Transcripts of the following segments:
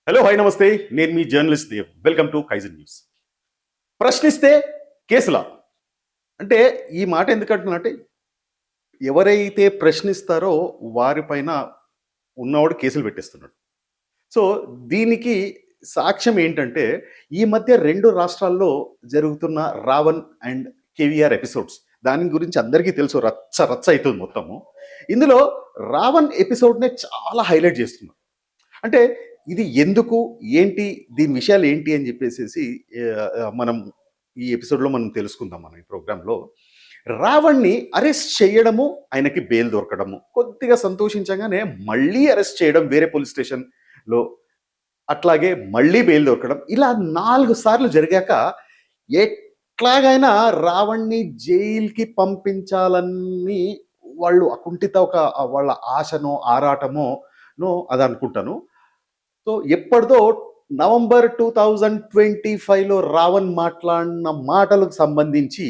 Hello hi నమస్తే. నేను మీ journalist Dev. Welcome to Kaizen news. ప్రశ్నిస్తే కేసులా అంటే ఈ మాట ఎందుకంటున్నానంటే ఎవరైతే ప్రశ్నిస్తారో వారిపైన ఉన్నవాడు కేసులు పెట్టేస్తున్నాడు. సో దీనికి సాక్ష్యం ఏంటంటే ఈ మధ్య 2 రాష్ట్రాల్లో జరుగుతున్న రావణ్ అండ్ కేవీఆర్ ఎపిసోడ్స్. దాని గురించి అందరికీ తెలుసు, రచ్చ రచ్చ అవుతుంది మొత్తము. ఇందులో రావణ్ ఎపిసోడ్నే చాలా హైలైట్ చేస్తున్నారు. అంటే ఇది ఎందుకు, ఏంటి, దీని విషయాలు ఏంటి అని చెప్పేసి మనం ఈ ఎపిసోడ్లో మనం తెలుసుకుందాం. మనం ఈ ప్రోగ్రాంలో రావణ్ని అరెస్ట్ చేయడము, ఆయనకి బెయిల్ దొరకడము, కొద్దిగా సంతోషించగానే మళ్ళీ అరెస్ట్ చేయడం వేరే పోలీస్ స్టేషన్లో, అట్లాగే మళ్ళీ బెయిల్ దొరకడం, ఇలా 4 సార్లు జరిగాక ఎట్లాగైనా రావణ్ని జైలుకి పంపించాలని వాళ్ళు అకుంఠిత వాళ్ళ ఆశనో ఆరాటమో అది అనుకుంటాను. సో ఎప్పటిదో నవంబర్ 2025లో రావణ్ మాట్లాడిన మాటలకు సంబంధించి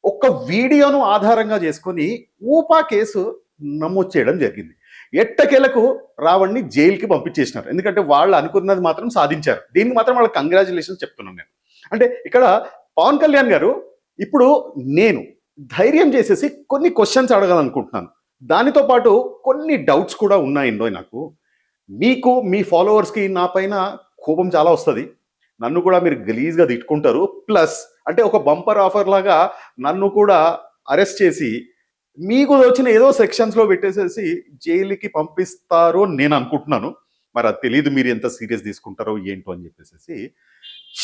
ఒక వీడియోను ఆధారంగా చేసుకొని ఊపా కేసు నమోదు చేయడం జరిగింది. ఎట్టకేలకు రావణ్ని జైలుకి పంపించేసినారు. ఎందుకంటే వాళ్ళు అనుకున్నది మాత్రం సాధించారు. దీనికి మాత్రం వాళ్ళకి కంగ్రాచులేషన్స్ చెప్తున్నాను నేను. అంటే ఇక్కడ పవన్ కళ్యాణ్ గారు ఇప్పుడు నేను ధైర్యం చేసేసి కొన్ని క్వశ్చన్స్ అడగాలనుకుంటున్నాను. దానితో పాటు కొన్ని డౌట్స్ కూడా ఉన్నాయండో నాకు. మీకు మీ ఫాలోవర్స్కి నా పైన కోపం చాలా వస్తుంది. నన్ను కూడా మీరు గలీజ్గా తిట్టుకుంటారు. ప్లస్ అంటే ఒక బంపర్ ఆఫర్ లాగా నన్ను కూడా అరెస్ట్ చేసి మీకు వచ్చిన ఏదో సెక్షన్స్లో పెట్టేసేసి జైలుకి పంపిస్తారు నేను అనుకుంటున్నాను. మరి అది తెలియదు మీరు ఎంత సీరియస్ తీసుకుంటారో ఏంటో అని చెప్పేసి.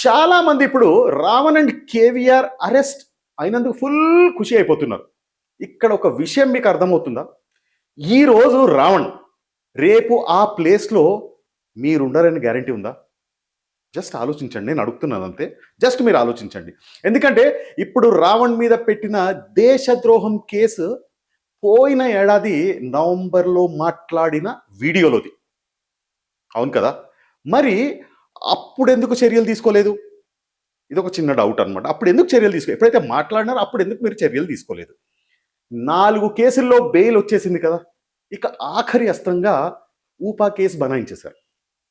చాలామంది ఇప్పుడు రావణ్ అండ్ కేవీఆర్ అరెస్ట్ అయినందుకు ఫుల్ ఖుషి అయిపోతున్నారు. ఇక్కడ ఒక విషయం మీకు అర్థమవుతుందా? ఈరోజు రావణ్, రేపు ఆ ప్లేస్లో మీరు ఉండాలని గ్యారంటీ ఉందా? జస్ట్ ఆలోచించండి. నేను అడుగుతున్నాను అంతే. జస్ట్ మీరు ఆలోచించండి. ఎందుకంటే ఇప్పుడు రావణ్ మీద పెట్టిన దేశద్రోహం కేసు పోయిన ఏడాది నవంబర్లో మాట్లాడిన వీడియోలోది, అవును కదా? మరి అప్పుడు ఎందుకు చర్యలు తీసుకోలేదు? ఇది ఒక చిన్న డౌట్ అనమాట. అప్పుడు ఎందుకు చర్యలు తీసుకోలేదు? ఎప్పుడైతే మాట్లాడినారో అప్పుడు ఎందుకు మీరు చర్యలు తీసుకోలేదు? 4 కేసుల్లో బెయిల్ వచ్చేసింది కదా. ఇక ఆఖరి అస్త్రంగా ఊపా కేసు బనాయించేశారు.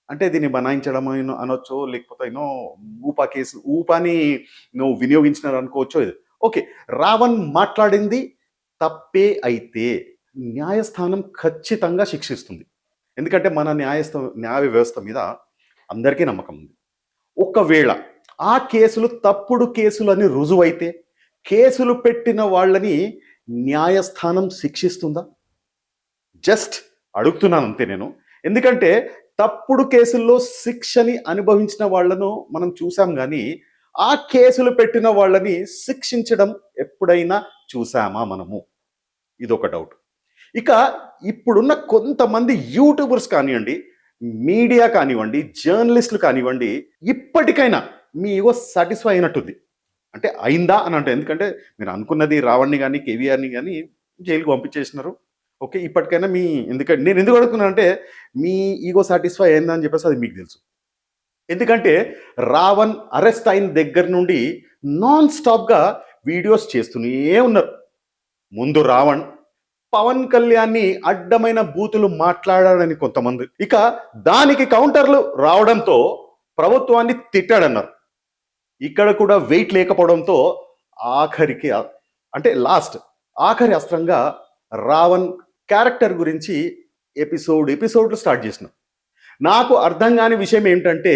అంటే దీన్ని బనాయించడం అనొచ్చో, లేకపోతే ఊపా కేసు, ఊపాని నువ్వు వినియోగించినారు అనుకోవచ్చో. ఇది ఓకే. రావణ్ మాట్లాడింది తప్పే అయితే న్యాయస్థానం ఖచ్చితంగా శిక్షిస్తుంది. ఎందుకంటే మన న్యాయ వ్యవస్థ మీద అందరికీ నమ్మకం ఉంది. ఒకవేళ ఆ కేసులు తప్పుడు కేసులని రుజువైతే కేసులు పెట్టిన వాళ్ళని న్యాయస్థానం శిక్షిస్తుందా? జస్ట్ అడుగుతున్నాను అంతే నేను. ఎందుకంటే తప్పుడు కేసుల్లో శిక్షని అనుభవించిన వాళ్లను మనం చూసాం, కానీ ఆ కేసులు పెట్టిన వాళ్ళని శిక్షించడం ఎప్పుడైనా చూసామా మనము? ఇదొక డౌట్. ఇక ఇప్పుడున్న కొంతమంది యూట్యూబర్స్ కానివ్వండి, మీడియా కానివ్వండి, జర్నలిస్టులు కానివ్వండి, ఇప్పటికైనా మీ ఈగో సాటిస్ఫై అయినట్టుంది. అంటే అయిందా అని అంటే, ఎందుకంటే మీరు అనుకున్నది రావణ్ని కానీ కేవీఆర్ని కానీ జైలుకి పంపించేసినారు. ఓకే, ఇప్పటికైనా ఎందుకంటే నేను ఎందుకు అడుగుతున్నానంటే మీ ఈగో సాటిస్ఫై అయిందా అని చెప్పేసి అది మీకు తెలుసు. ఎందుకంటే రావణ్ అరెస్ట్ అయిన దగ్గర నుండి నాన్ స్టాప్గా వీడియోస్ చేస్తూనే ఉన్నారు. ముందు రావణ్ పవన్ కళ్యాణ్ని అడ్డమైన బూతులు మాట్లాడాడని కొంతమంది, ఇక దానికి కౌంటర్లు రావడంతో ప్రభుత్వాన్ని తిట్టాడన్నారు. ఇక్కడ కూడా వెయిట్ లేకపోవడంతో ఆఖరికి అంటే ఆఖరి అస్త్రంగా రావణ్ క్యారెక్టర్ గురించి ఎపిసోడ్లు స్టార్ట్ చేసిన. నాకు అర్థం కాని విషయం ఏమిటంటే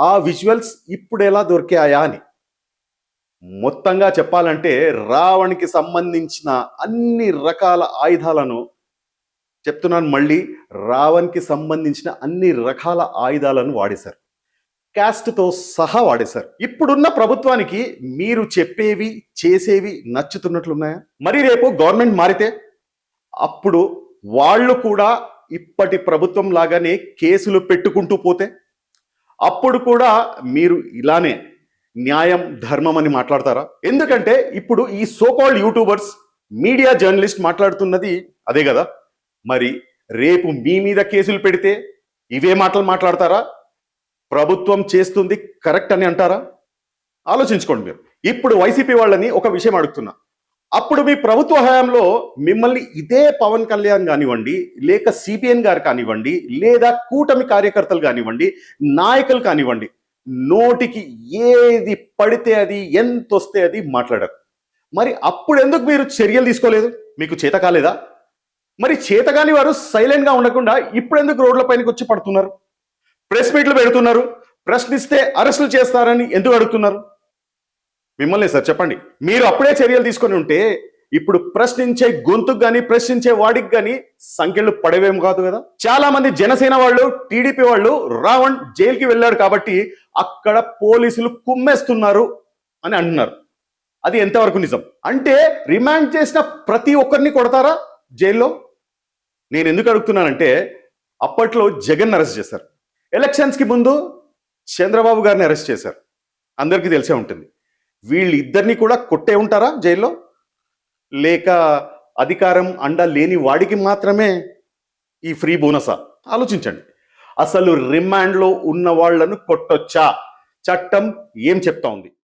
ఆ విజువల్స్ ఇప్పుడు ఎలా దొరికాయా అని. మొత్తంగా చెప్పాలంటే రావణ్కి సంబంధించిన అన్ని రకాల ఆయుధాలను చెప్తున్నాను, మళ్ళీ రావణ్కి సంబంధించిన అన్ని రకాల ఆయుధాలను వాడేశారు. క్యాస్ట్తో సహా వాడేశారు. ఇప్పుడున్న ప్రభుత్వానికి మీరు చెప్పేవి చేసేవి నచ్చుతున్నట్లున్నాయా? మరి రేపు గవర్నమెంట్ మారితే అప్పుడు వాళ్ళు కూడా ఇప్పటి ప్రభుత్వం లాగానే కేసులు పెట్టుకుంటూ పోతే అప్పుడు కూడా మీరు ఇలానే న్యాయం ధర్మం అని మాట్లాడతారా? ఎందుకంటే ఇప్పుడు ఈ సోకాల్డ్ యూట్యూబర్స్, మీడియా జర్నలిస్ట్ మాట్లాడుతున్నది అదే కదా. మరి రేపు మీ మీద కేసులు పెడితే ఇవే మాటలు మాట్లాడతారా? ప్రభుత్వం చేస్తుంది కరెక్ట్ అని అంటారా? ఆలోచించుకోండి మీరు. ఇప్పుడు వైసీపీ వాళ్ళని ఒక విషయం అడుగుతున్నా. అప్పుడు మీ ప్రభుత్వ హయాంలో మిమ్మల్ని ఇదే పవన్ కళ్యాణ్ కానివ్వండి, లేక సిపిఎన్ గారు కానివ్వండి, లేదా కూటమి కార్యకర్తలు కానివ్వండి, నాయకులు కానివ్వండి, నోటికి ఏది పడితే అది, ఎంత వస్తే అది మాట్లాడారు. మరి అప్పుడు ఎందుకు మీరు చర్యలు తీసుకోలేదు? మీకు చేత కాలేదా? మరి చేతగాని వారు సైలెంట్ గా ఉండకుండా ఇప్పుడు ఎందుకు రోడ్లపైనకి వచ్చి పడుతున్నారు? ప్రెస్ మీట్లు పెడుతున్నారు, ప్రశ్నిస్తే అరెస్టులు చేస్తారని ఎందుకు అడుగుతున్నారు? మిమ్మల్ని సార్ చెప్పండి. మీరు అప్పుడే చర్యలు తీసుకొని ఉంటే ఇప్పుడు ప్రశ్నించే గొంతుకు కానీ ప్రశ్నించే వాడికి కానీ సంఖ్యలు పడవేం కాదు కదా. చాలా మంది జనసేన వాళ్ళు, టీడీపీ వాళ్ళు రావణ్ జైలుకి వెళ్ళాడు కాబట్టి అక్కడ పోలీసులు కుమ్మేస్తున్నారు అని అంటున్నారు. అది ఎంతవరకు నిజం? అంటే రిమాండ్ చేసిన ప్రతి ఒక్కరిని కొడతారా జైల్లో? నేను ఎందుకు అడుగుతున్నానంటే అప్పట్లో జగన్ అరెస్ట్ చేశారు, ఎలక్షన్స్ కి ముందు చంద్రబాబు గారిని అరెస్ట్ చేశారు, అందరికీ తెలిసే ఉంటుంది. వీళ్ళిద్దరిని కూడా కొట్టే ఉంటారా జైల్లో? లేక అధికారం అండ లేని వాడికి మాత్రమే ఈ ఫ్రీ బోనసా? ఆలోచించండి. అసలు రిమాండ్లో ఉన్న వాళ్లను కొట్టొచ్చా? చట్టం ఏం చెప్తా ఉంది?